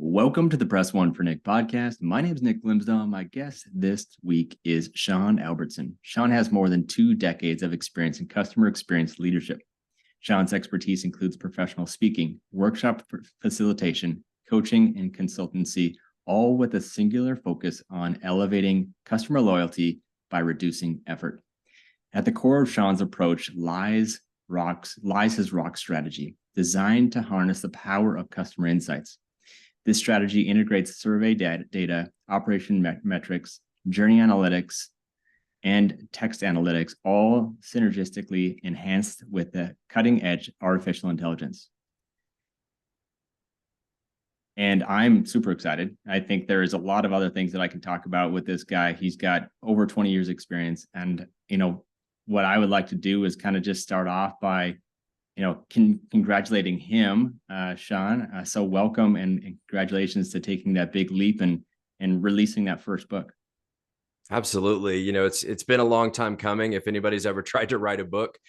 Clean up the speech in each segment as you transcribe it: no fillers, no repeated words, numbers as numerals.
Welcome to the Press One for Nick podcast. My name is Nick Glimsdahl. My guest this week is Sean Albertson. Sean has more than 2 decades of experience in customer experience leadership. Sean's expertise includes professional speaking, workshop facilitation, coaching, and consultancy, all with a singular focus on elevating customer loyalty by reducing effort. At the core of Sean's approach lies his ROCKS strategy, designed to harness the power of customer insights. This strategy integrates survey data, operation metrics, journey analytics, and text analytics, all synergistically enhanced with the cutting-edge artificial intelligence. And I'm super excited. I think there is a lot of other things that I can talk about with this guy. He's got over 20 years experience. And, what I would like to do is kind of just start off by congratulating him, Sean. So welcome and congratulations to taking that big leap and releasing that first book. Absolutely. It's been a long time coming. If anybody's ever tried to write a book,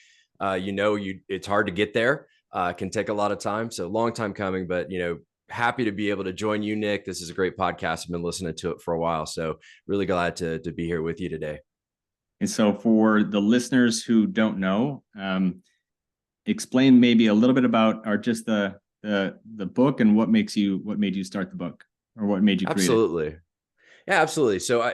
it's hard to get there. It can take a lot of time. So long time coming, but happy to be able to join you, Nick. This is a great podcast. I've been listening to it for a while. So really glad to be here with you today. And so for the listeners who don't know, explain maybe a little bit about just the book and what made you start the book, or what made you create it. Absolutely. Yeah, absolutely. So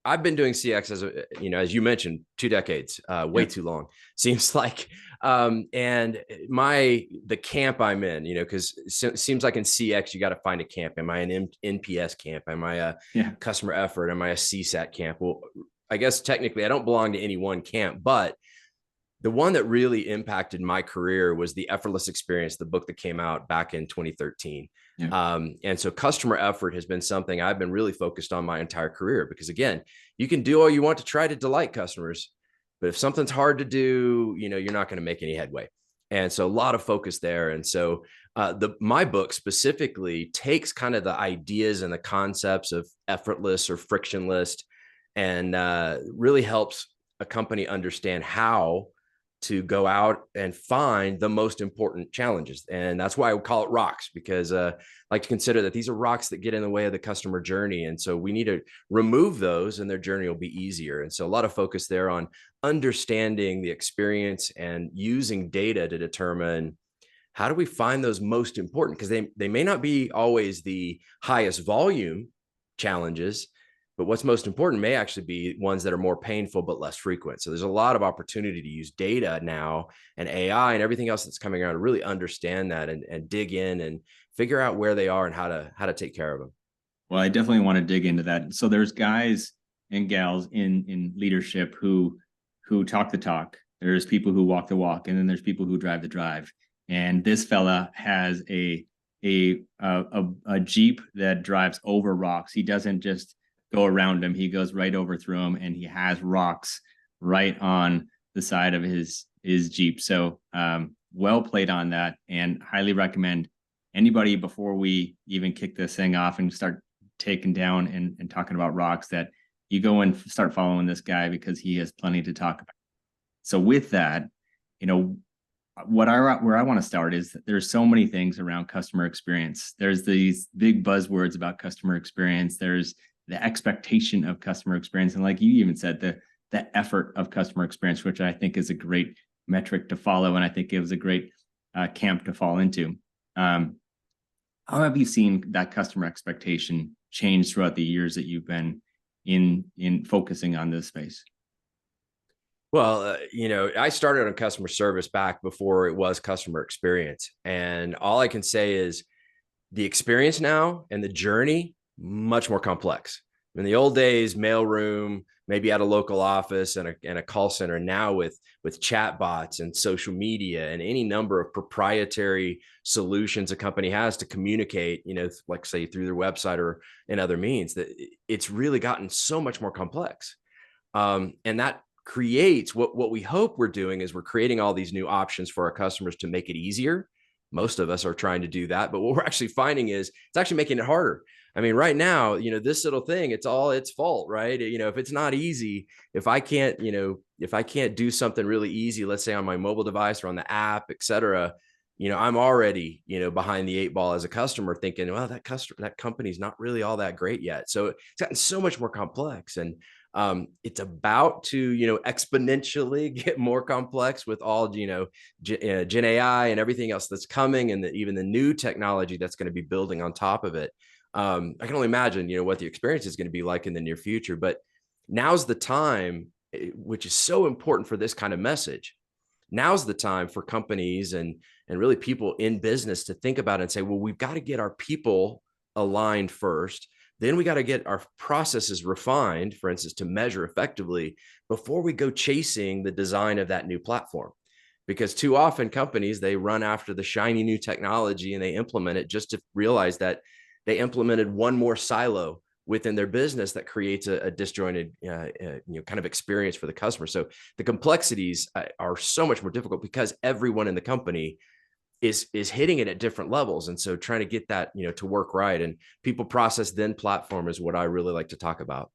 I've been doing CX as you mentioned, 2 decades, way too long, seems like. And the camp I'm in, because it seems like in CX, you got to find a camp. Am I an NPS camp? Am I a customer effort? Am I a CSAT camp? Well, I guess technically I don't belong to any one camp, but the one that really impacted my career was the Effortless Experience, the book that came out back in 2013. Yeah. And so customer effort has been something I've been really focused on my entire career, because again, you can do all you want to try to delight customers, but if something's hard to do, you're not going to make any headway. And so a lot of focus there. And so my book specifically takes kind of the ideas and the concepts of effortless or frictionless and really helps a company understand how to go out and find the most important challenges. And that's why I would call it rocks, because I like to consider that these are rocks that get in the way of the customer journey. And so we need to remove those and their journey will be easier. And so a lot of focus there on understanding the experience and using data to determine how do we find those most important, because they may not be always the highest volume challenges, but what's most important may actually be ones that are more painful, but less frequent. So there's a lot of opportunity to use data now and AI and everything else that's coming around to really understand that and dig in and figure out where they are and how to take care of them. Well, I definitely want to dig into that. So there's guys and gals in leadership who talk the talk. There's people who walk the walk, and then there's people who drive the drive. And this fella has a Jeep that drives over rocks. He doesn't just go around him, he goes right over through him, and he has rocks right on the side of his Jeep. So well played on that, and highly recommend anybody, before we even kick this thing off and start taking down and talking about rocks, that you go and start following this guy, because he has plenty to talk about. So with that, where I want to start is that there's so many things around customer experience. There's these big buzzwords about customer experience. There's the expectation of customer experience. And like you even said, the effort of customer experience, which I think is a great metric to follow. And I think it was a great camp to fall into. How have you seen that customer expectation change throughout the years that you've been in focusing on this space? Well, I started on customer service back before it was customer experience. And all I can say is the experience now and the journey, much more complex. In the old days, mailroom, maybe at a local office and a call center. Now with chat bots and social media and any number of proprietary solutions a company has to communicate, like say through their website or in other means, that it's really gotten so much more complex. And that creates what we hope we're doing is we're creating all these new options for our customers to make it easier. Most of us are trying to do that, but what we're actually finding is it's actually making it harder. I mean, right now, this little thing, it's all its fault, right? If it's not easy, if I can't do something really easy, let's say on my mobile device or on the app, et cetera, I'm already, behind the eight ball as a customer thinking, well, that company's not really all that great yet. So it's gotten so much more complex, and it's about to, exponentially get more complex with all, Gen AI and everything else that's coming, and even the new technology that's going to be building on top of it. I can only imagine, what the experience is going to be like in the near future, but now's the time, which is so important for this kind of message. Now's the time for companies and really people in business to think about it and say, well, we've got to get our people aligned first. Then we got to get our processes refined, for instance, to measure effectively before we go chasing the design of that new platform. Because too often companies, they run after the shiny new technology and they implement it just to realize that they implemented one more silo within their business that creates a disjointed, kind of experience for the customer. So the complexities are so much more difficult because everyone in the company is hitting it at different levels. And so trying to get that, to work right, and people, process, then platform is what I really like to talk about.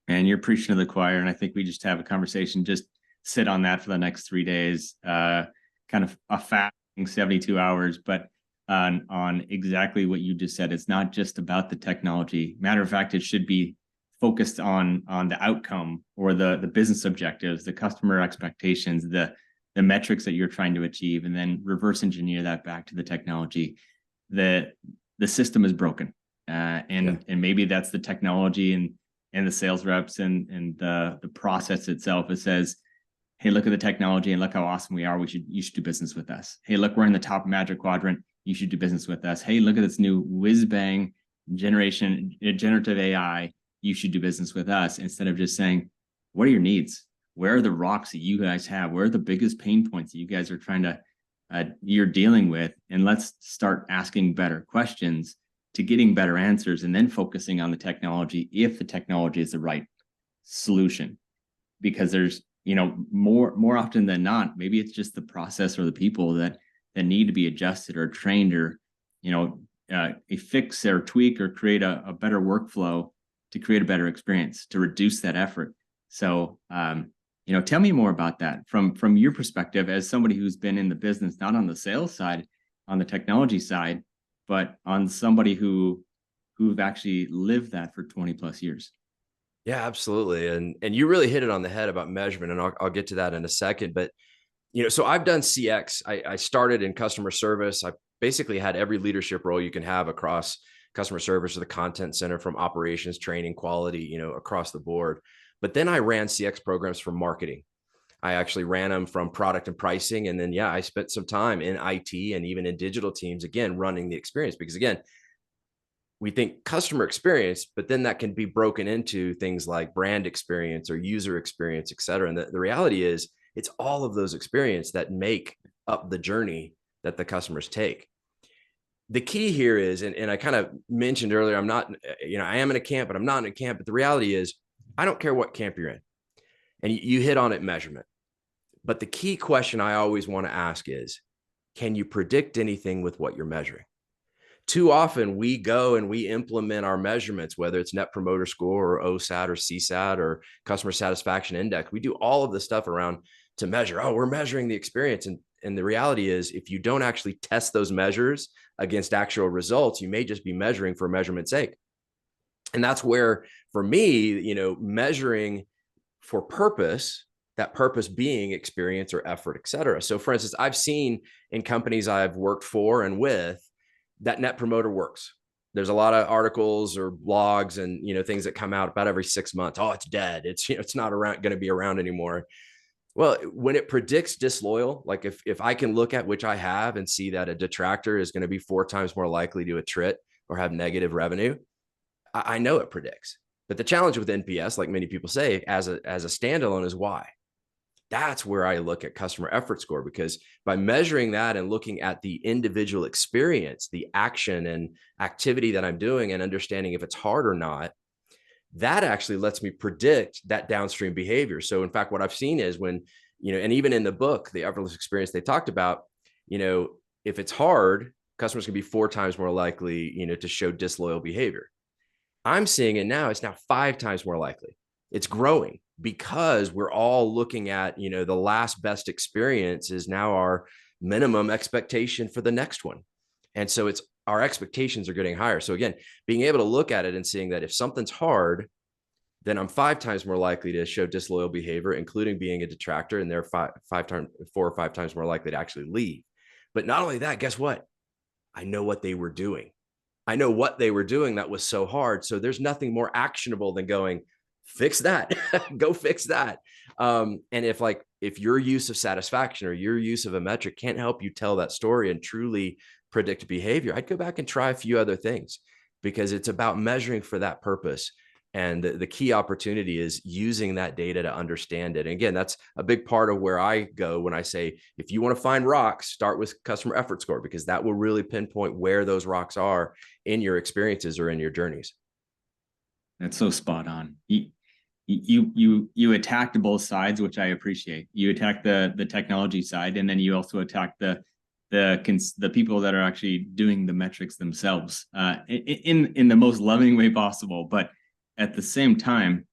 And you're preaching to the choir. And I think we just have a conversation, just sit on that for the next 3 days, kind of a fasting 72 hours, but on exactly what you just said. It's not just about the technology. Matter of fact, it should be focused on the outcome, or the business objectives, the customer expectations, the metrics that you're trying to achieve, and then reverse engineer that back to the technology. The system is broken, and maybe that's the technology and the sales reps and the process itself. It says, hey, look at the technology and look how awesome we are. You should do business with us. Hey, look, we're in the top magic quadrant. You should do business with us. Hey, look at this new whiz bang generative AI. You should do business with us, instead of just saying, what are your needs? Where are the rocks that you guys have? Where are the biggest pain points that you guys are trying to, you're dealing with? And let's start asking better questions to getting better answers, and then focusing on the technology if the technology is the right solution. Because there's, more often than not, maybe it's just the process or the people that need to be adjusted or trained, or, a fix or tweak or create a better workflow to create a better experience, to reduce that effort. So, tell me more about that from your perspective as somebody who's been in the business, not on the sales side, on the technology side, but on somebody who've actually lived that for 20 plus years. Yeah, absolutely. And you really hit it on the head about measurement, and I'll get to that in a second. But, so I've done CX. I started in customer service. I basically had every leadership role you can have across customer service or the content center, from operations, training, quality, across the board. But then I ran CX programs for marketing. I actually ran them from product and pricing. And then, I spent some time in IT and even in digital teams, again, running the experience, because again, we think customer experience, but then that can be broken into things like brand experience or user experience, et cetera. And the reality is, it's all of those experiences that make up the journey that the customers take. The key here is, and I kind of mentioned earlier, I'm not, I am in a camp, but I'm not in a camp. But the reality is, I don't care what camp you're in. And you hit on it, measurement. But the key question I always want to ask is, can you predict anything with what you're measuring? Too often we go and we implement our measurements, whether it's net promoter score or OSAT or CSAT or customer satisfaction index. We do all of this stuff around to measure. Oh, we're measuring the experience. And the reality is, if you don't actually test those measures against actual results, you may just be measuring for measurement's sake. And that's where, for me, measuring for purpose, that purpose being experience or effort, et cetera. So for instance, I've seen in companies I've worked for and with, that net promoter works. There's a lot of articles or blogs and, things that come out about every 6 months. Oh, it's dead. It's, it's not going to be around anymore. Well, when it predicts disloyal, like if I can look at, which I have, and see that a detractor is going to be 4 times more likely to attrit or have negative revenue, I know it predicts. But the challenge with NPS, like many people say, as a standalone, is why. That's where I look at customer effort score, because by measuring that and looking at the individual experience, the action and activity that I'm doing, and understanding if it's hard or not, that actually lets me predict that downstream behavior. So in fact, what I've seen is when, and even in the book, The Effortless Experience, they talked about, if it's hard, customers can be 4 times more likely, to show disloyal behavior. I'm seeing it now. It's now 5 times more likely. It's growing, because we're all looking at, the last best experience is now our minimum expectation for the next one. And so it's our expectations are getting higher. So again, being able to look at it and seeing that if something's hard, then I'm 5 times more likely to show disloyal behavior, including being a detractor, and they're 4 or 5 times more likely to actually leave. But not only that, guess what? I know what they were doing. I know what they were doing that was so hard. So there's nothing more actionable than going, fix that, go fix that. And if your use of satisfaction or your use of a metric can't help you tell that story and truly predict behavior, I'd go back and try a few other things, because it's about measuring for that purpose. And the key opportunity is using that data to understand it. And again, that's a big part of where I go when I say, if you want to find rocks, start with customer effort score, because that will really pinpoint where those rocks are in your experiences or in your journeys. That's so spot on. You attacked both sides, which I appreciate. You attack the technology side, and then you also attack the people that are actually doing the metrics themselves, in the most loving way possible. But at the same time,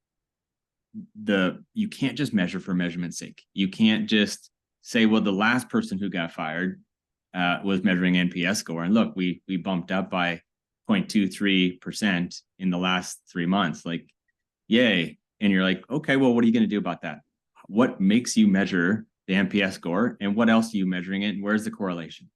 you can't just measure for measurement's sake. You can't just say, well, the last person who got fired was measuring NPS score, and look, we bumped up by 0.23% in the last 3 months. Like, yay. And you're like, okay, well, what are you going to do about that? What makes you measure the NPS score, and what else are you measuring it, and where's the correlation?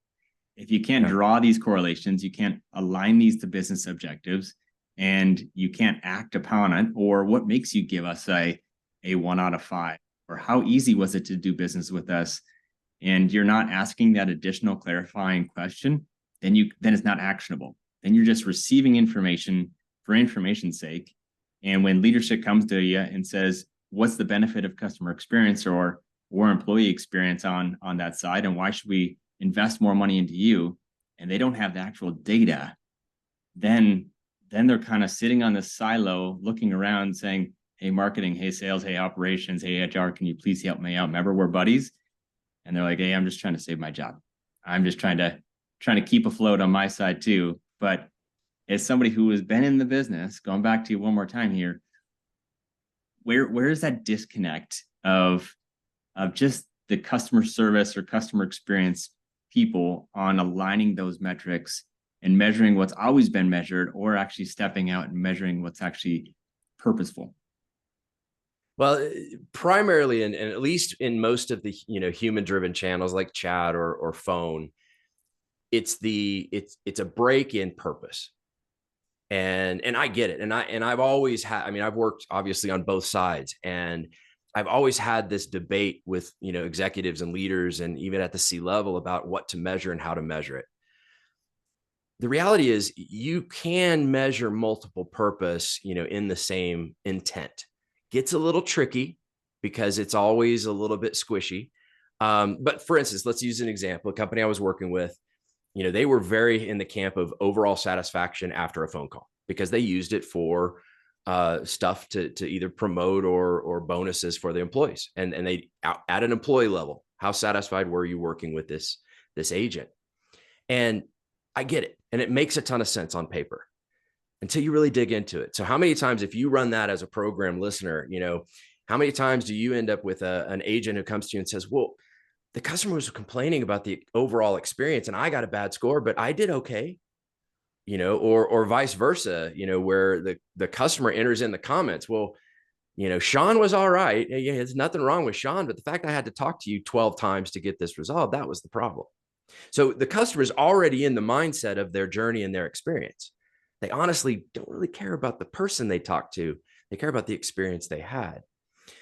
If you can't draw these correlations, you can't align these to business objectives, and you can't act upon it, or what makes you give us a 1 out of 5, or how easy was it to do business with us, and you're not asking that additional clarifying question, then it's not actionable. Then you're just receiving information for information's sake. And when leadership comes to you and says, what's the benefit of customer experience or employee experience on that side, and why should we invest more money into you, and they don't have the actual data, then they're kind of sitting on this silo looking around saying, hey, marketing, hey, sales, hey, operations, hey, HR, can you please help me out? Remember, we're buddies. And they're like, hey, I'm just trying to save my job. I'm just trying to keep afloat on my side too. But as somebody who has been in the business, going back to you one more time here, where is that disconnect of just the customer service or customer experience people on aligning those metrics and measuring what's always been measured, or actually stepping out and measuring what's actually purposeful? Well, primarily, and at least in most of the human-driven channels like chat or phone, it's a break in purpose. And I get it. And I've always had, I mean, I've worked obviously on both sides, and I've always had this debate with, executives and leaders, and even at the C level, about what to measure and how to measure it. The reality is you can measure multiple purpose, in the same intent. Gets a little tricky because it's always a little bit squishy. But for instance, let's use an example. A company I was working with, they were very in the camp of overall satisfaction after a phone call, because they used it for stuff to either promote or bonuses for the employees. And they, at an employee level, how satisfied were you working with this agent? And I get it. And it makes a ton of sense on paper until you really dig into it. So how many times, if you run that as a program listener, how many times do you end up with an agent who comes to you and says, well, the customer was complaining about the overall experience and I got a bad score, but I did okay, or vice versa, where the customer enters in the comments, well, Sean was all right. Yeah, there's nothing wrong with Sean, but the fact I had to talk to you 12 times to get this resolved, that was the problem. So the customer is already in the mindset of their journey and their experience. They honestly don't really care about the person they talked to. They care about the experience they had.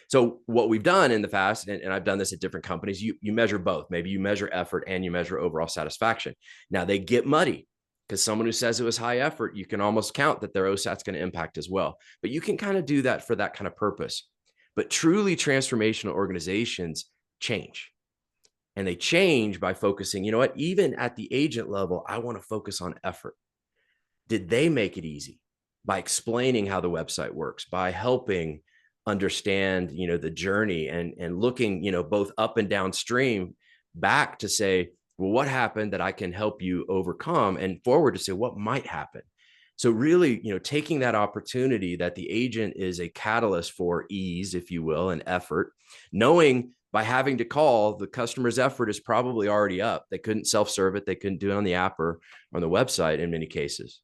So what we've done in the past, and I've done this at different companies, you measure both. Maybe you measure effort and you measure overall satisfaction. Now they get muddy, because someone who says it was high effort, you can almost count that their OSAT's going to impact as well. But you can kind of do that for that kind of purpose. But truly transformational organizations change. And they change by focusing, even at the agent level, I want to focus on effort. Did they make it easy by explaining how the website works, by helping understand, the journey, and looking, both up and downstream back to say, well, what happened that I can help you overcome, and forward to say what might happen. So really, taking that opportunity that the agent is a catalyst for ease, if you will, and effort, knowing by having to call, the customer's effort is probably already up. They couldn't self-serve it. They couldn't do it on the app or on the website in many cases.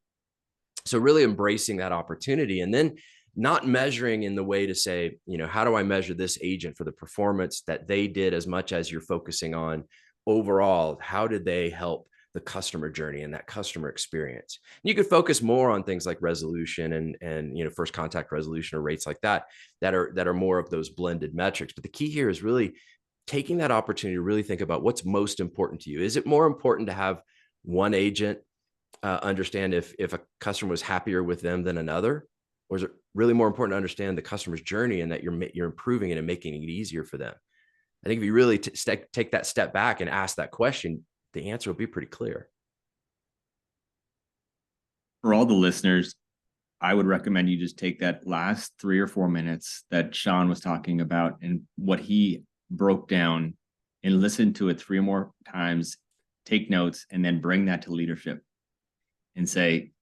So really embracing that opportunity, and then not measuring in the way to say, how do I measure this agent for the performance that they did, as much as you're focusing on overall, how did they help the customer journey and that customer experience. And you could focus more on things like resolution and first contact resolution or rates like that are more of those blended metrics. But the key here is really taking that opportunity to really think about what's most important to you. Is it more important to have one agent understand if a customer was happier with them than another? Or is it really more important to understand the customer's journey and that you're improving it and making it easier for them? I think if you really take that step back and ask that question, the answer will be pretty clear. For all the listeners, I would recommend you just take that last 3 or 4 minutes that Sean was talking about and what he broke down, and listen to it 3 more times, take notes, and then bring that to leadership and say,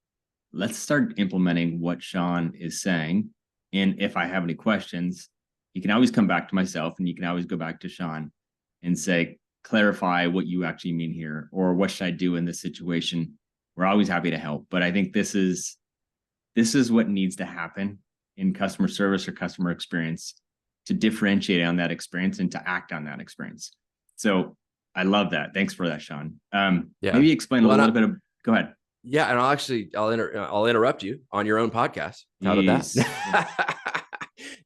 let's start implementing what Sean is saying. And if I have any questions, you can always come back to myself, and you can always go back to Sean and say, clarify what you actually mean here, or what should I do in this situation? We're always happy to help. But I think this is what needs to happen in customer service or customer experience, to differentiate on that experience and to act on that experience. So I love that. Thanks for that, Sean. Maybe explain a little bit of, go ahead. Yeah. And I'll interrupt you on your own podcast. How about that?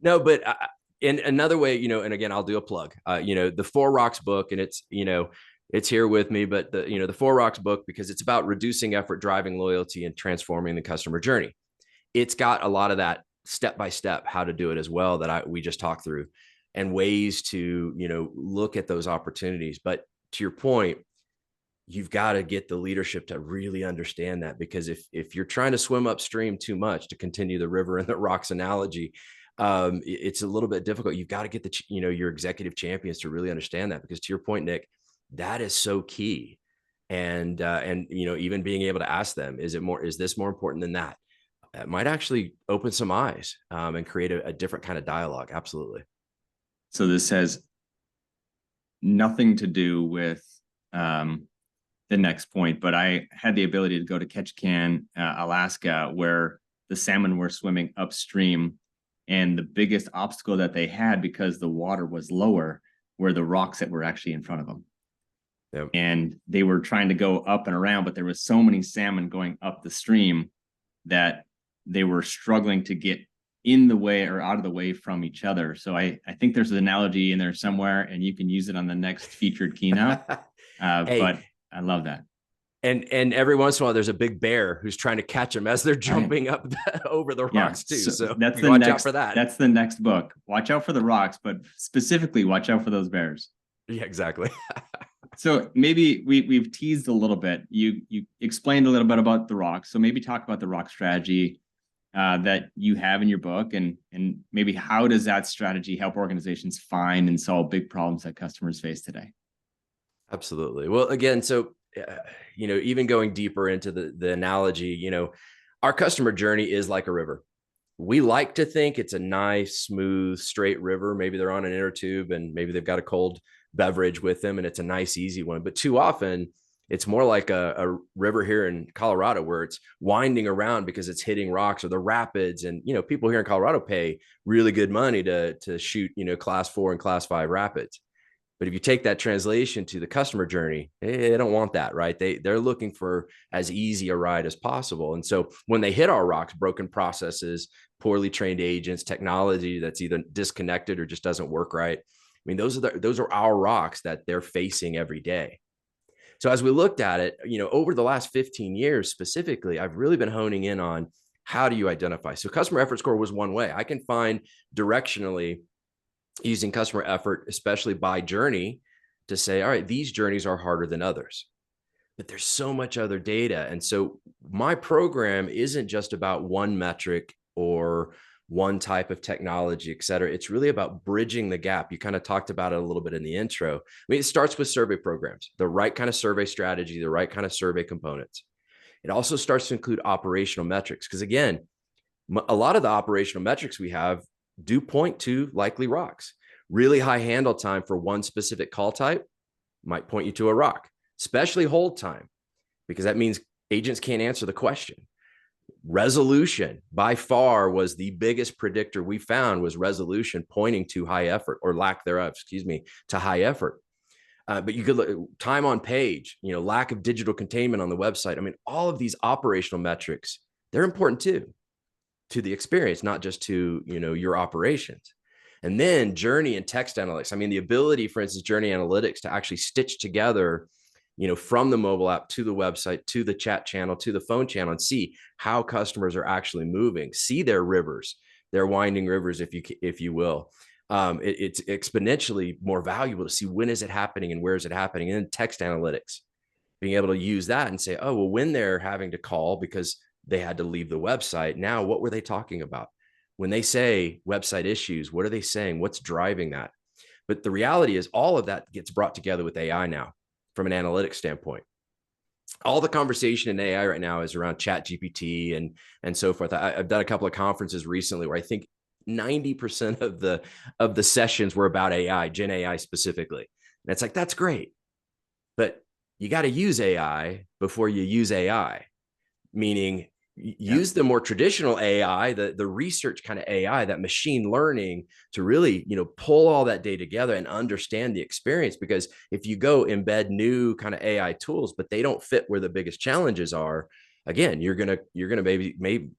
No, but in another way, and again, I'll do a plug, the 4ROCKS book, and it's here with me, but the 4ROCKS book, because it's about reducing effort, driving loyalty, and transforming the customer journey. It's got a lot of that step-by-step how to do it as well that we just talked through, and ways to, look at those opportunities. But to your point, you've got to get the leadership to really understand that, because if you're trying to swim upstream too much, to continue the river and the rocks analogy, it's a little bit difficult. You've got to get your executive champions to really understand that, because to your point, Nick, that is so key. And even being able to ask them, is this more important than that? That might actually open some eyes and create a different kind of dialogue. Absolutely. So this has nothing to do with the next point, but I had the ability to go to Ketchikan, Alaska, where the salmon were swimming upstream. And the biggest obstacle that they had, because the water was lower, were the rocks that were actually in front of them. Yep. And they were trying to go up and around, but there was so many salmon going up the stream that they were struggling to get in the way or out of the way from each other. So I think there's an analogy in there somewhere, and you can use it on the next featured keynote. Hey, but I love that. And every once in a while, there's a big bear who's trying to catch them as they're jumping up over the rocks too. So that's watch out for that. That's the next book. Watch out for the rocks, but specifically watch out for those bears. Yeah, exactly. So maybe we've teased a little bit. You explained a little bit about the rocks. So maybe talk about the rock strategy that you have in your book, and maybe how does that strategy help organizations find and solve big problems that customers face today? Absolutely. Well, again, so even going deeper into the analogy, our customer journey is like a river. We like to think it's a nice, smooth, straight river. Maybe they're on an inner tube, and maybe they've got a cold beverage with them, and it's a nice, easy one. But too often, it's more like a river here in Colorado, where it's winding around because it's hitting rocks or the rapids. And, people here in Colorado pay really good money to shoot, class 4 and class 5 rapids. But if you take that translation to the customer journey, they don't want that, right? They're looking for as easy a ride as possible. And so when they hit our rocks, broken processes, poorly trained agents, technology that's either disconnected or just doesn't work right, I mean, those are our rocks that they're facing every day. So as we looked at it, over the last 15 years specifically, I've really been honing in on how do you identify. So customer effort score was one way. I can find directionally, using customer effort, especially by journey, to say, all right, these journeys are harder than others. But there's so much other data. And so my program isn't just about one metric or one type of technology, et cetera. It's really about bridging the gap. You kind of talked about it a little bit in the intro. I mean, it starts with survey programs, the right kind of survey strategy, the right kind of survey components. It also starts to include operational metrics, because again, a lot of the operational metrics we have do point to likely rocks. Really high handle time for one specific call type might point you to a ROCK, especially hold time, because that means agents can't answer the question. Resolution by far was the biggest predictor we found, was resolution pointing to high effort, or lack thereof, excuse me, to high effort. But you could look time on page, lack of digital containment on the website. I mean, all of these operational metrics, they're important too, to the experience, not just to, your operations. And then journey and text analytics. I mean, the ability, for instance, journey analytics to actually stitch together, from the mobile app to the website, to the chat channel, to the phone channel, and see how customers are actually moving, see their rivers, their winding rivers, if you will. It's exponentially more valuable to see when is it happening and where is it happening. And then text analytics, being able to use that and say, oh, well, when they're having to call because they had to leave the website, now what were they talking about? When they say website issues, what are they saying? What's driving that? But the reality is all of that gets brought together with AI now from an analytics standpoint. All the conversation in AI right now is around chat GPT and so forth. I've done a couple of conferences recently where I think 90% of the sessions were about AI, Gen AI specifically. And it's like, that's great, but you got to use AI before you use AI, meaning use the more traditional AI, the research kind of AI, that machine learning, to really, pull all that data together and understand the experience. Because if you go embed new kind of AI tools, but they don't fit where the biggest challenges are, again, you're gonna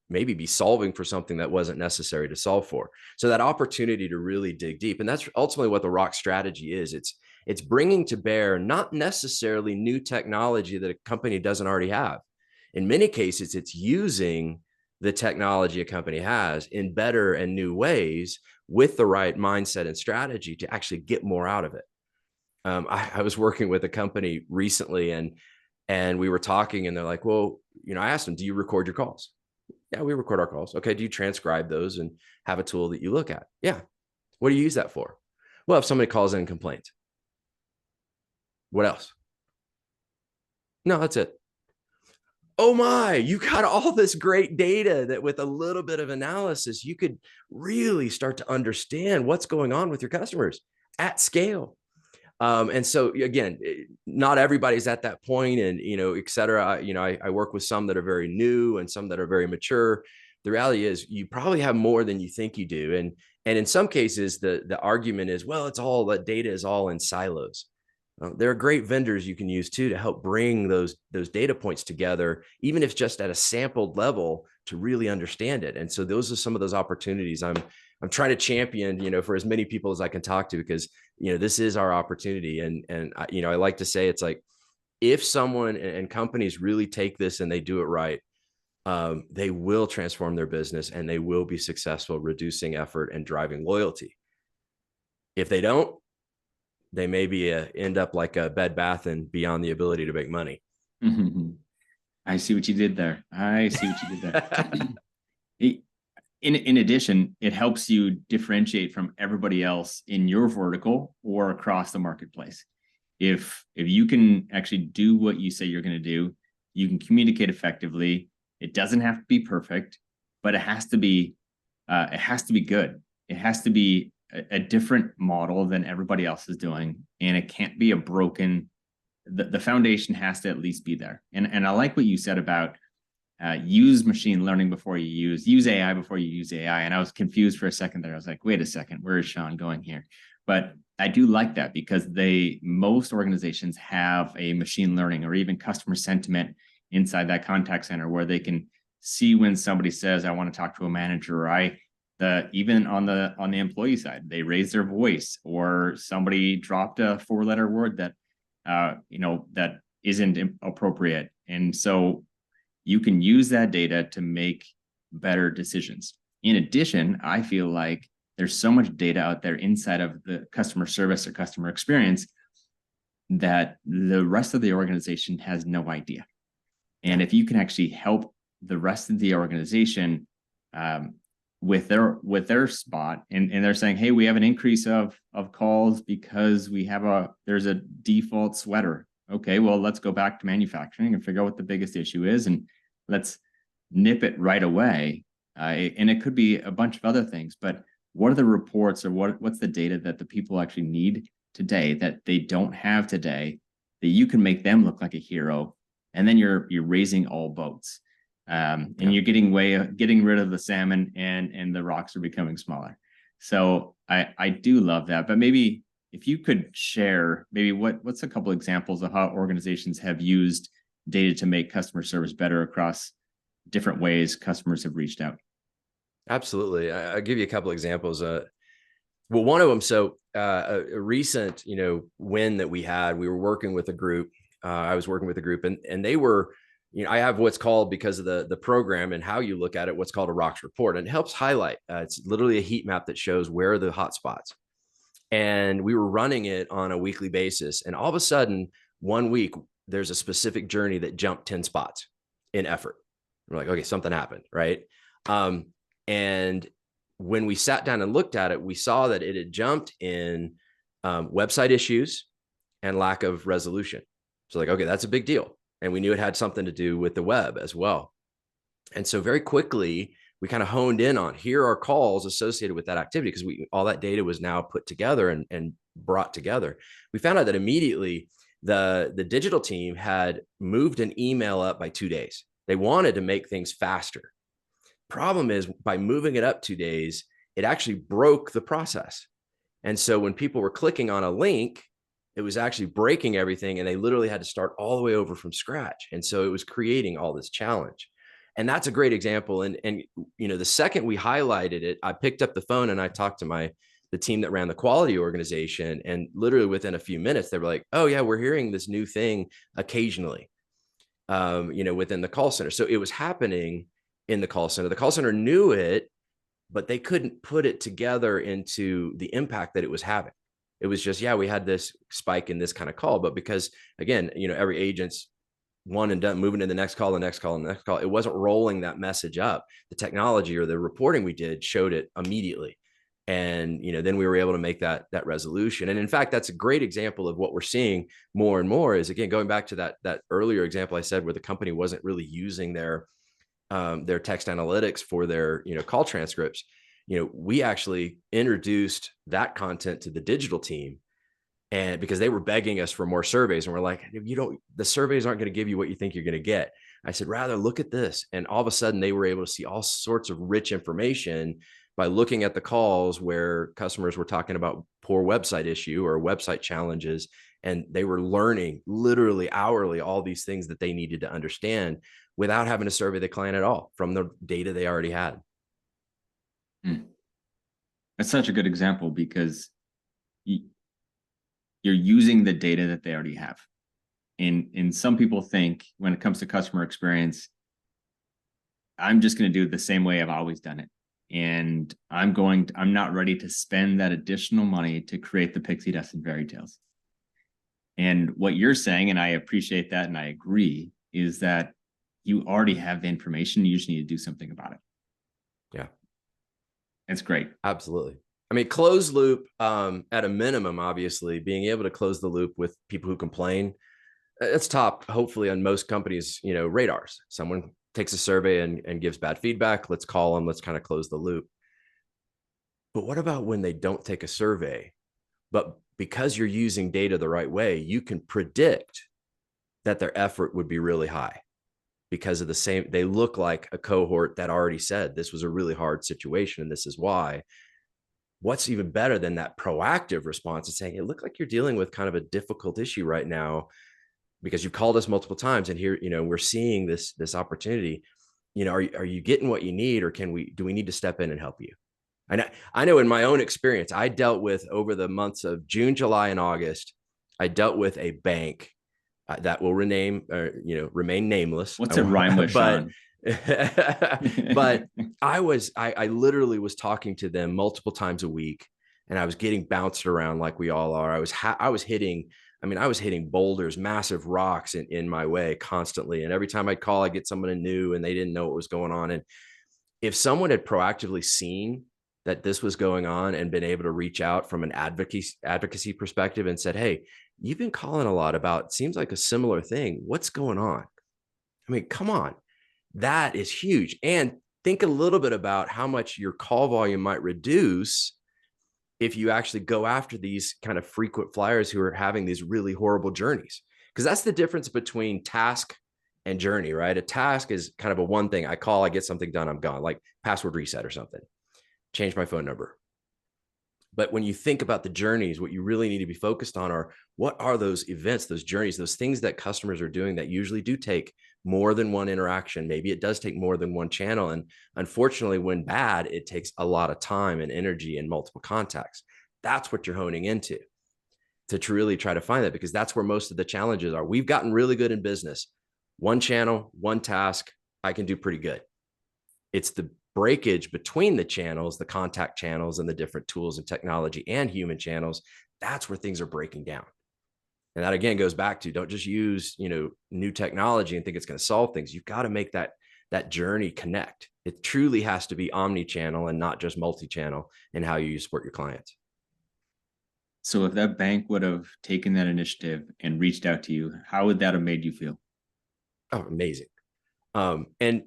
maybe be solving for something that wasn't necessary to solve for. So that opportunity to really dig deep, and that's ultimately what the ROCK strategy is. It's bringing to bear not necessarily new technology that a company doesn't already have. In many cases, it's using the technology a company has in better and new ways with the right mindset and strategy to actually get more out of it. I was working with a company recently, and we were talking, and they're like, well, I asked them, do you record your calls? Yeah, we record our calls. Okay. Do you transcribe those and have a tool that you look at? Yeah. What do you use that for? Well, if somebody calls in and complains. What else? No, that's it. Oh my, you got all this great data that with a little bit of analysis, you could really start to understand what's going on with your customers at scale. And so again, not everybody's at that point, and, et cetera. I work with some that are very new and some that are very mature. The reality is you probably have more than you think you do. And in some cases, the argument is, well, it's all, that data is all in silos. There are great vendors you can use too to help bring those data points together, even if just at a sampled level, to really understand it. And so those are some of those opportunities I'm trying to champion, for as many people as I can talk to, because this is our opportunity. And I like to say, it's like, if someone and companies really take this and they do it right, they will transform their business and they will be successful, reducing effort and driving loyalty. If they don't, they maybe end up like a Bed Bath and beyond the ability to make money. I see what you did there. In addition, it helps you differentiate from everybody else in your vertical or across the marketplace. If you can actually do what you say you're going to do, you can communicate effectively. It doesn't have to be perfect, but it has to be good. It has to be a different model than everybody else is doing, and it can't be a broken. The foundation has to at least be there. And I like what you said about use machine learning before you use AI before you use AI. And I was confused for a second there. I was like, wait a second, where is Sean going here? But I do like that, because most organizations have a machine learning or even customer sentiment inside that contact center, where they can see when somebody says, I want to talk to a manager, or even on the employee side, they raise their voice, or somebody dropped a 4-letter word that that isn't appropriate. And so you can use that data to make better decisions. In addition, I feel like there's so much data out there inside of the customer service or customer experience that the rest of the organization has no idea. And if you can actually help the rest of the organization with their spot, and they're saying, hey, we have an increase of calls because there's a default sweater. Okay, well, let's go back to manufacturing and figure out what the biggest issue is, and let's nip it right away. And it could be a bunch of other things, but what are the reports or what's the data that the people actually need today that they don't have today, that you can make them look like a hero, and then you're raising all boats, and you're getting rid of the salmon, and the rocks are becoming smaller. So I do love that. But maybe if you could share maybe what's a couple examples of how organizations have used data to make customer service better across different ways customers have reached out. Absolutely. I'll give you a couple examples. Well, one of them, so a recent, win that we had, we were working with a group. I was working with a group, and they were, I have what's called, because of the program and how you look at it, what's called a ROCKS report, and it helps highlight. It's literally a heat map that shows where are the hot spots. And we were running it on a weekly basis. And all of a sudden, one week, there's a specific journey that jumped 10 spots in effort. We're like, okay, something happened, right? And when we sat down and looked at it, we saw that it had jumped in website issues and lack of resolution. So like, okay, that's a big deal. And we knew it had something to do with the web as well. And so very quickly, we kind of honed in on, here are calls associated with that activity, because all that data was now put together and brought together. We found out that immediately the digital team had moved an email up by 2 days. They wanted to make things faster. Problem is, by moving it up 2 days, it actually broke the process. And so when people were clicking on a link, it was actually breaking everything, and they literally had to start all the way over from scratch. And so it was creating all this challenge. And that's a great example. And the second we highlighted it, I picked up the phone and I talked to the team that ran the quality organization. And literally within a few minutes, they were like, oh yeah, we're hearing this new thing occasionally, within the call center. So it was happening in the call center. The call center knew it, but they couldn't put it together into the impact that it was having. It was just, we had this spike in this kind of call, but because again, every agent's one and done, moving to the next call, the next call, and the next call, it wasn't rolling that message up. The technology or the reporting we did showed it immediately. And, then we were able to make that resolution. And in fact, that's a great example of what we're seeing more and more is, again, going back to that earlier example I said, where the company wasn't really using their text analytics for their, call transcripts. We actually introduced that content to the digital team, and because they were begging us for more surveys, and we're like, the surveys aren't going to give you what you think you're going to get. I said, rather look at this. And all of a sudden they were able to see all sorts of rich information by looking at the calls where customers were talking about poor website issue or website challenges. And they were learning literally hourly all these things that they needed to understand without having to survey the client at all from the data they already had. That's such a good example, because you're using the data that they already have. And some people think when it comes to customer experience, I'm just going to do it the same way I've always done it. And I'm not ready to spend that additional money to create the pixie dust and fairy tales. And what you're saying, and I appreciate that, and I agree, is that you already have the information. You just need to do something about it. Yeah. It's great. Absolutely. I mean, closed loop, at a minimum, obviously, being able to close the loop with people who complain, it's top, hopefully, on most companies, radars. Someone takes a survey and gives bad feedback. Let's call them. Let's kind of close the loop. But what about when they don't take a survey, but because you're using data the right way, you can predict that their effort would be really high because of they look like a cohort that already said this was a really hard situation and this is why. What's even better than that proactive response is saying, it looked like you're dealing with kind of a difficult issue right now because you've called us multiple times, and here, we're seeing this opportunity. Are you getting what you need, or do we need to step in and help you? I know in my own experience, I dealt with, over the months of June, July, and August, I dealt with a bank that will remain nameless. What's it rhyme with, Sean? But I literally was talking to them multiple times a week, and I was getting bounced around like we all are. I was hitting boulders, massive rocks in my way constantly. And every time I'd call, I'd get someone new and they didn't know what was going on. And if someone had proactively seen that this was going on and been able to reach out from an advocacy perspective and said, hey, you've been calling a lot about, seems like a similar thing. What's going on? I mean, come on. That is huge. And think a little bit about how much your call volume might reduce if you actually go after these kind of frequent flyers who are having these really horrible journeys. Because that's the difference between task and journey, right? A task is kind of a one thing. I call, I get something done, I'm gone, like password reset or something, change my phone number. But when you think about the journeys, what you really need to be focused on are, what are those events, those journeys, those things that customers are doing that usually do take more than one interaction. Maybe it does take more than one channel. And unfortunately, when bad, it takes a lot of time and energy and multiple contacts. That's what you're honing into to really try to find that, because that's where most of the challenges are. We've gotten really good in business. One channel, one task, I can do pretty good. It's the breakage between the channels, the contact channels, and the different tools and technology and human channels. That's where things are breaking down. And that again goes back to, don't just use, new technology and think it's going to solve things. You've got to make that journey connect. It truly has to be omni-channel and not just multi-channel in how you support your clients. So if that bank would have taken that initiative and reached out to you, how would that have made you feel? Oh, amazing. And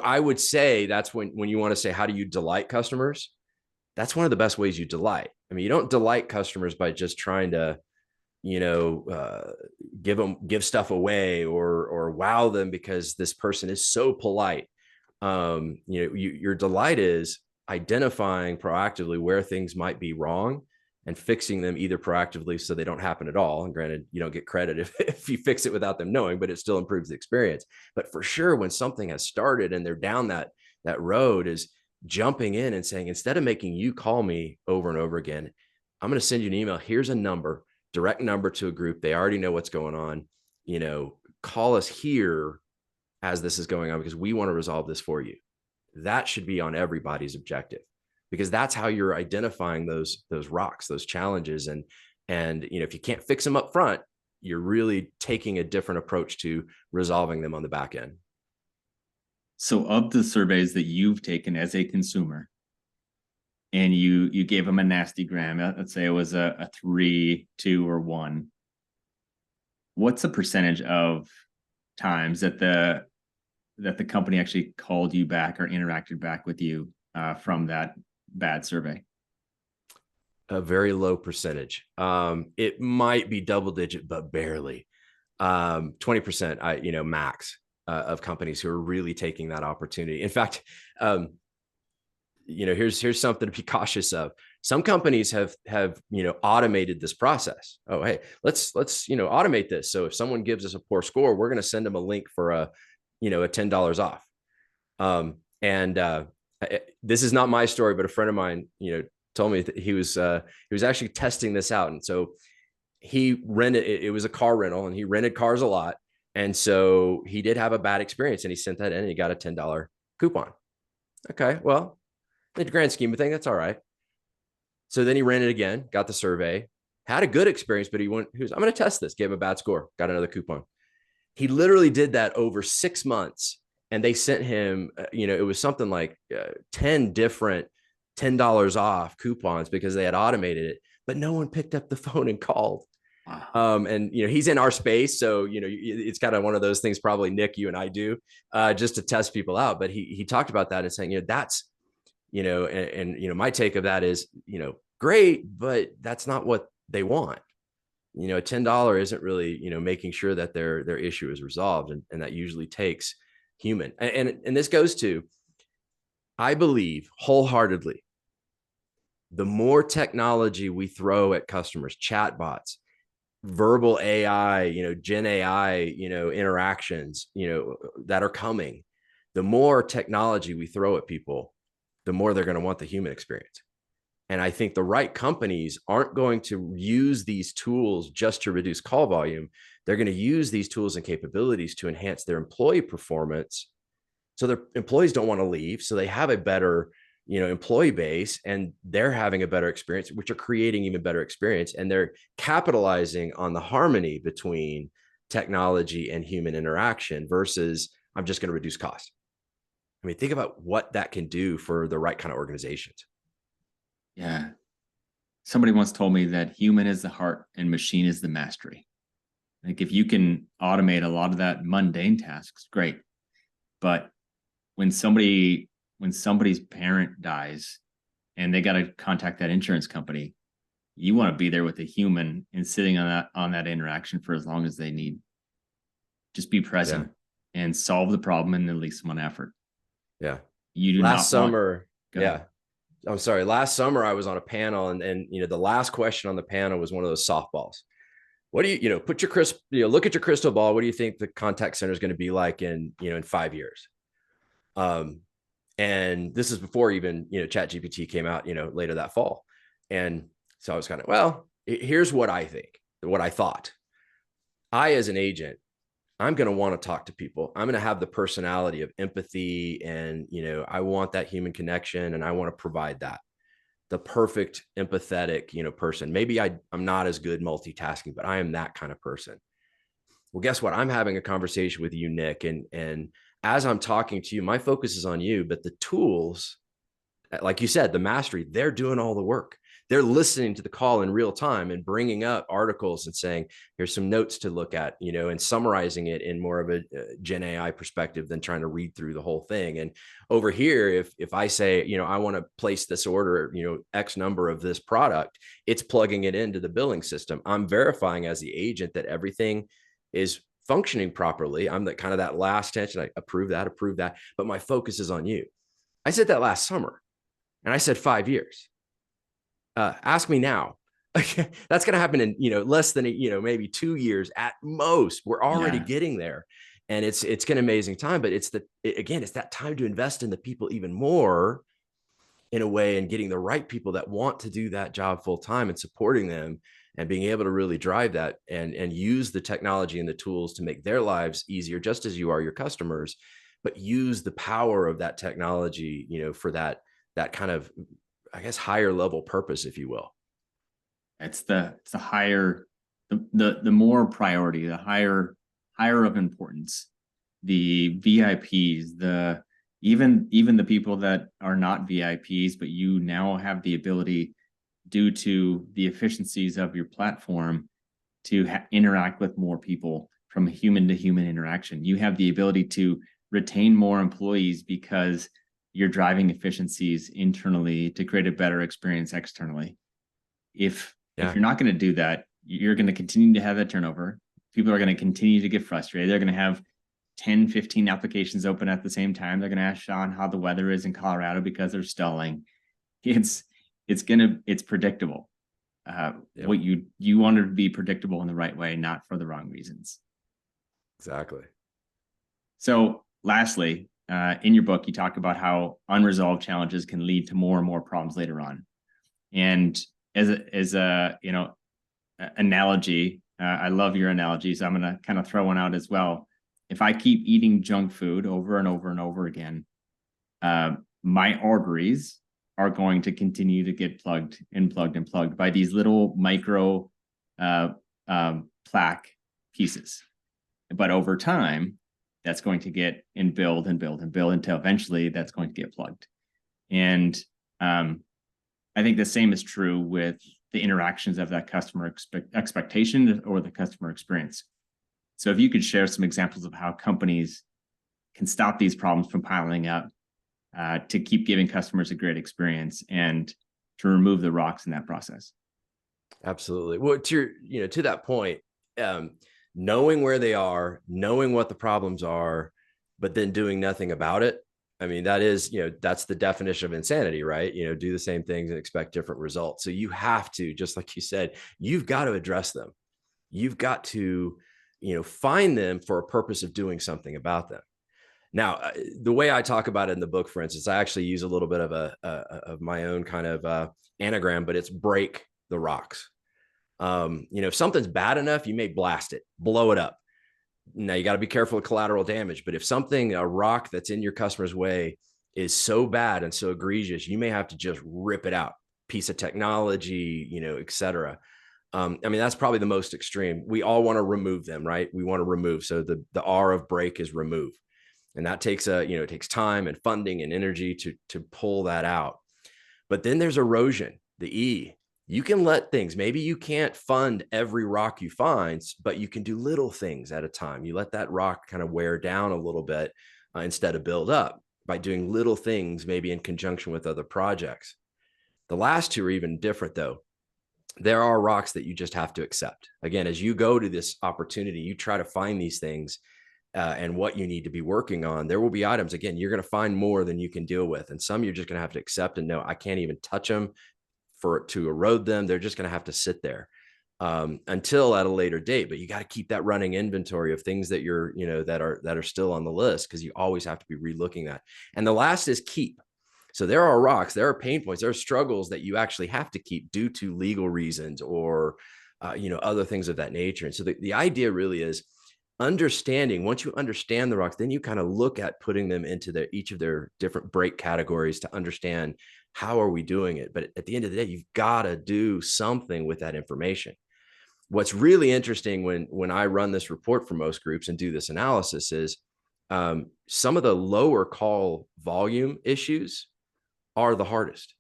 I would say that's when you want to say, how do you delight customers? That's one of the best ways you delight. I mean, you don't delight customers by just trying to, give stuff away or wow them because this person is so polite. Your delight is identifying proactively where things might be wrong and fixing them either proactively so they don't happen at all. And granted, you don't get credit if you fix it without them knowing, but it still improves the experience. But for sure, when something has started and they're down that road, is jumping in and saying, instead of making you call me over and over again, I'm going to send you an email. Here's a number, direct number to a group. They already know what's going on. Call us here as this is going on, because we want to resolve this for you. That should be on everybody's objective, because that's how you're identifying those rocks, those challenges. And if you can't fix them up front, you're really taking a different approach to resolving them on the back end. So of the surveys that you've taken as a consumer, and you gave them a nasty gram, let's say it was a 3, 2, or 1, what's the percentage of times that the company actually called you back or interacted back with you from that bad survey? A very low percentage. It might be double digit, but barely. 20%, max of companies who are really taking that opportunity. In fact, here's something to be cautious of. Some companies have automated this process. Oh, hey, let's automate this. So if someone gives us a poor score, we're going to send them a link for a $10 off. This is not my story, but a friend of mine, told me that he was actually testing this out. And so he rented, it was a car rental, and he rented cars a lot. And so he did have a bad experience, and he sent that in and he got a $10 coupon. Okay, well, in the grand scheme of things, that's all right. So then he rented again, got the survey, had a good experience, but he was, I'm going to test this, gave him a bad score, got another coupon. He literally did that over 6 months. And they sent him, it was something like 10 different $10 off coupons because they had automated it, but no one picked up the phone and called. Wow. He's in our space. So, it's kind of one of those things, probably Nick, you and I do just to test people out. But he talked about that and saying, that's, my take of that is, great, but that's not what they want. $10 isn't really, making sure that their issue is resolved. And that usually takes human. And this goes to, I believe wholeheartedly, the more technology we throw at customers, chatbots, verbal AI, Gen AI, interactions, that are coming, the more technology we throw at people, the more they're going to want the human experience. And I think the right companies aren't going to use these tools just to reduce call volume. They're going to use these tools and capabilities to enhance their employee performance, so their employees don't want to leave. So they have a better, employee base, and they're having a better experience, which are creating even better experience. And they're capitalizing on the harmony between technology and human interaction versus, I'm just going to reduce cost. I mean, think about what that can do for the right kind of organizations. Yeah. Somebody once told me that human is the heart and machine is the mastery. Like, if you can automate a lot of that mundane tasks, great. But when somebody when somebody's parent dies and they got to contact that insurance company, you want to be there with a human and sitting on that interaction for as long as they need. Just be present and solve the problem in at least one effort. Yeah. You do Last not want. summer. Go Yeah. ahead. I'm sorry. Last summer I was on a panel and the last question on the panel was one of those softballs. What do you put your look at your crystal ball. What do you think the contact center is going to be like in 5 years? And this is before even, Chat GPT came out, later that fall. And so I was kind of, well, here's what I think, what I thought. I, as an agent, I'm going to want to talk to people. I'm going to have the personality of empathy and, I want that human connection and I want to provide that. The perfect empathetic, person. Maybe I'm not as good multitasking, but I am that kind of person. Well, guess what? I'm having a conversation with you, Nick. And as I'm talking to you, my focus is on you, but the tools, like you said, the mastery, they're doing all the work. They're listening to the call in real time and bringing up articles and saying, here's some notes to look at, and summarizing it in more of a Gen AI perspective than trying to read through the whole thing. And over here, if I say, I want to place this order, X number of this product, it's plugging it into the billing system. I'm verifying as the agent that everything is functioning properly. I'm the kind of that last tension. I approve that, but my focus is on you. I said that last summer and I said 5 years. Ask me now. That's going to happen in, less than, maybe 2 years at most. We're already getting there and it's an amazing time, but it's that time to invest in the people even more in a way and getting the right people that want to do that job full time and supporting them and being able to really drive that and use the technology and the tools to make their lives easier, just as you are your customers, but use the power of that technology, for that kind of, I guess, higher level purpose, if you will. It's the higher, the more priority, the higher of importance, the VIPs, even the people that are not VIPs, but you now have the ability, due to the efficiencies of your platform, to interact with more people from human to human interaction. You have the ability to retain more employees because you're driving efficiencies internally to create a better experience externally. If you're not going to do that, you're going to continue to have that turnover. People are going to continue to get frustrated. They're going to have 10, 15 applications open at the same time. They're going to ask Sean how the weather is in Colorado because they're stalling. It's predictable. What you want it to be predictable in the right way, not for the wrong reasons. Exactly. So lastly, in your book, you talk about how unresolved challenges can lead to more and more problems later on. And as a analogy, I love your analogies. So I'm going to kind of throw one out as well. If I keep eating junk food over and over and over again, my arteries are going to continue to get plugged by these little micro plaque pieces. But over time, that's going to get and build until eventually that's going to get plugged. And I think the same is true with the interactions of that customer expectation or the customer experience. So if you could share some examples of how companies can stop these problems from piling up, to keep giving customers a great experience and to remove the rocks in that process. Absolutely. Well, to that point, knowing where they are, knowing what the problems are, but then doing nothing about it. I mean, that is, that's the definition of insanity, right? Do the same things and expect different results. So you have to, just like you said, you've got to address them. You've got to, find them for a purpose of doing something about them. Now, the way I talk about it in the book, for instance, I actually use a little bit of of my own kind of anagram, but it's break the rocks. If something's bad enough, you may blast it, blow it up. Now you got to be careful of collateral damage, but if a rock that's in your customer's way is so bad and so egregious, you may have to just rip it out, piece of technology, et cetera. That's probably the most extreme. We all want to remove them, right? We want to remove. So the R of break is remove. And that takes it takes time and funding and energy to pull that out. But then there's erosion, the E. You can let things, maybe you can't fund every rock you find, but you can do little things at a time. You let that rock kind of wear down a little bit instead of build up. by doing little things, maybe in conjunction with other projects. The last two are even different though. There are rocks that you just have to accept. Again, as you go to this opportunity, you try to find these things and what you need to be working on. There will be items, again, you're going to find more than you can deal with. And some you're just going to have to accept and know, I can't even touch them to erode them. They're just going to have to sit there until at a later date. But you got to keep that running inventory of things that you're, that are still on the list, because you always have to be relooking that. And the last is keep. So there are rocks, there are pain points, there are struggles that you actually have to keep due to legal reasons or, other things of that nature. And so the idea really is understanding. Once you understand the rocks, then you kind of look at putting them into each of their different break categories to understand how are we doing it. But at the end of the day, you've got to do something with that information. What's really interesting when I run this report for most groups and do this analysis is some of the lower call volume issues are the hardest.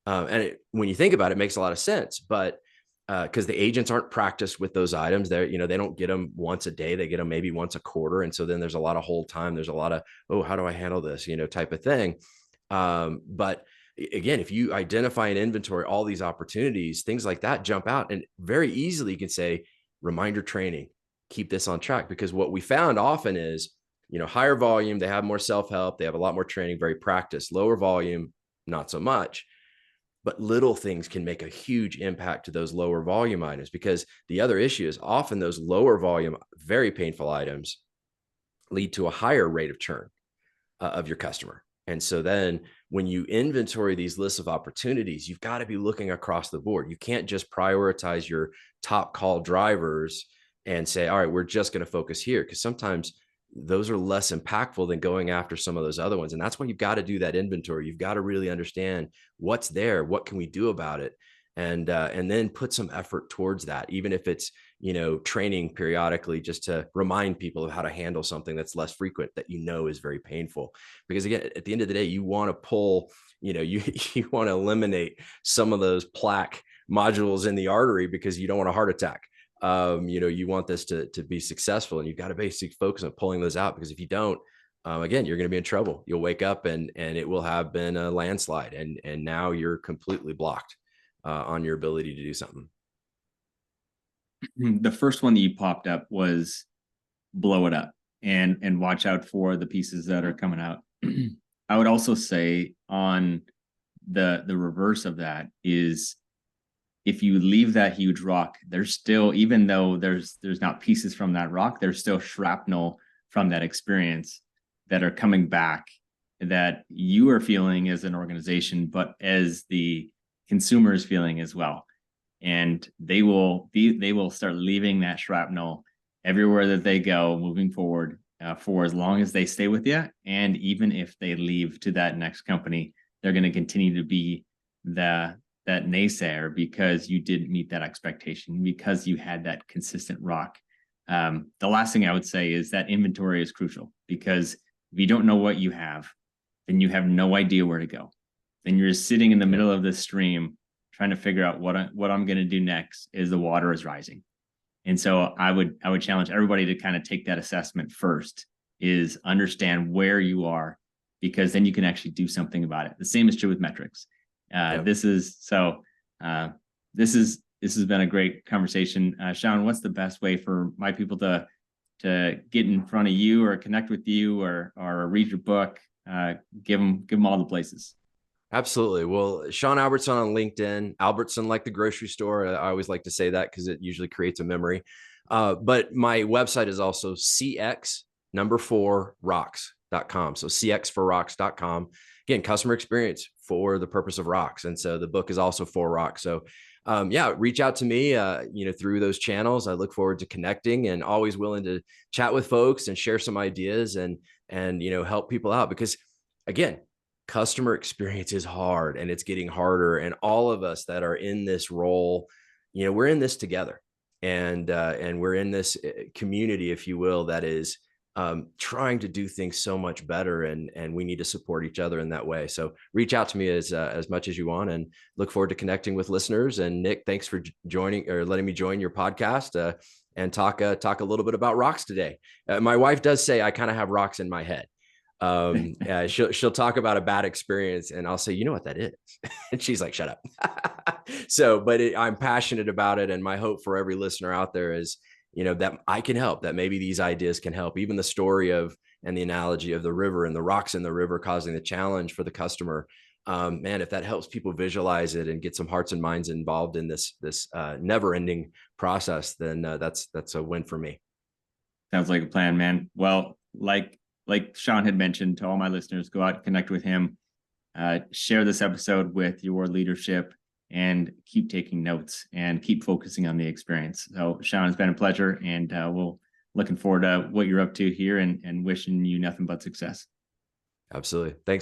When you think about it, it makes a lot of sense, but because the agents aren't practiced with those items, they don't get them once a day, they get them maybe once a quarter. And so then there's a lot of hold time. There's a lot of, oh, how do I handle this, type of thing. But again, if you identify and inventory all these opportunities, things like that jump out, and very easily you can say, reminder training, keep this on track. Because what we found often is, higher volume, they have more self-help, they have a lot more training, very practiced. Lower volume, not so much. But little things can make a huge impact to those lower volume items, because the other issue is often those lower volume, very painful items lead to a higher rate of churn of your customer. And so then when you inventory these lists of opportunities, you've got to be looking across the board. You can't just prioritize your top call drivers and say, all right, we're just going to focus here, because sometimes those are less impactful than going after some of those other ones. And that's why you've got to do that inventory. You've got to really understand what's there, what can we do about it, and then put some effort towards that, even if it's, training periodically just to remind people of how to handle something that's less frequent, that is very painful. Because again, at the end of the day, you want to pull, you want to eliminate some of those plaque modules in the artery, because you don't want a heart attack. You want this to be successful, and you've got to basically focus on pulling those out, because if you don't, again, you're going to be in trouble. You'll wake up and it will have been a landslide, and now you're completely blocked on your ability to do something. The first one that you popped up was blow it up and watch out for the pieces that are coming out. I would also say on the reverse of that is, if you leave that huge rock, there's still, even though there's not pieces from that rock, there's still shrapnel from that experience that are coming back, that you are feeling as an organization, but as the consumer is feeling as well. And they will start leaving that shrapnel everywhere that they go moving forward, for as long as they stay with you. And even if they leave to that next company, they're going to continue to be that naysayer, because you didn't meet that expectation, because you had that consistent rock. The last thing I would say is that inventory is crucial, because if you don't know what you have, then you have no idea where to go. Then you're sitting in the middle of this stream trying to figure out what I'm going to do next as the water is rising. And so I would challenge everybody to kind of take that assessment first, is understand where you are, because then you can actually do something about it. The same is true with metrics. This has been a great conversation. Sean, what's the best way for my people to get in front of you, or connect with you, or read your book? Give them all the places. Absolutely. Well, Sean Albertson on LinkedIn, Albertson like the grocery store. I always like to say that because it usually creates a memory. But my website is also CX4ROCKS.com. So CX4ROCKS.com. Again, customer experience for the purpose of rocks. And so the book is also 4ROCKS. So reach out to me, through those channels. I look forward to connecting, and always willing to chat with folks and share some ideas and help people out, because again, customer experience is hard, and it's getting harder. And all of us that are in this role, we're in this together, and we're in this community, if you will, that is trying to do things so much better, and we need to support each other in that way. So reach out to me as much as you want, and look forward to connecting with listeners. And Nick, thanks for joining, or letting me join your podcast and talk a little bit about rocks today. My wife does say I kind of have rocks in my head. Yeah, she'll talk about a bad experience, and I'll say, you know what that is, and she's like, shut up. So, but I'm passionate about it, and my hope for every listener out there is, that I can help, that maybe these ideas can help. Even the story of and the analogy of the river and the rocks in the river causing the challenge for the customer. Man, if that helps people visualize it and get some hearts and minds involved in this never-ending process, then that's a win for me. Sounds like a plan, man. Well, like Sean had mentioned, to all my listeners, go out and connect with him, share this episode with your leadership, and keep taking notes and keep focusing on the experience. So Sean, it's been a pleasure, and we'll looking forward to what you're up to here, and wishing you nothing but success. Absolutely. Thanks.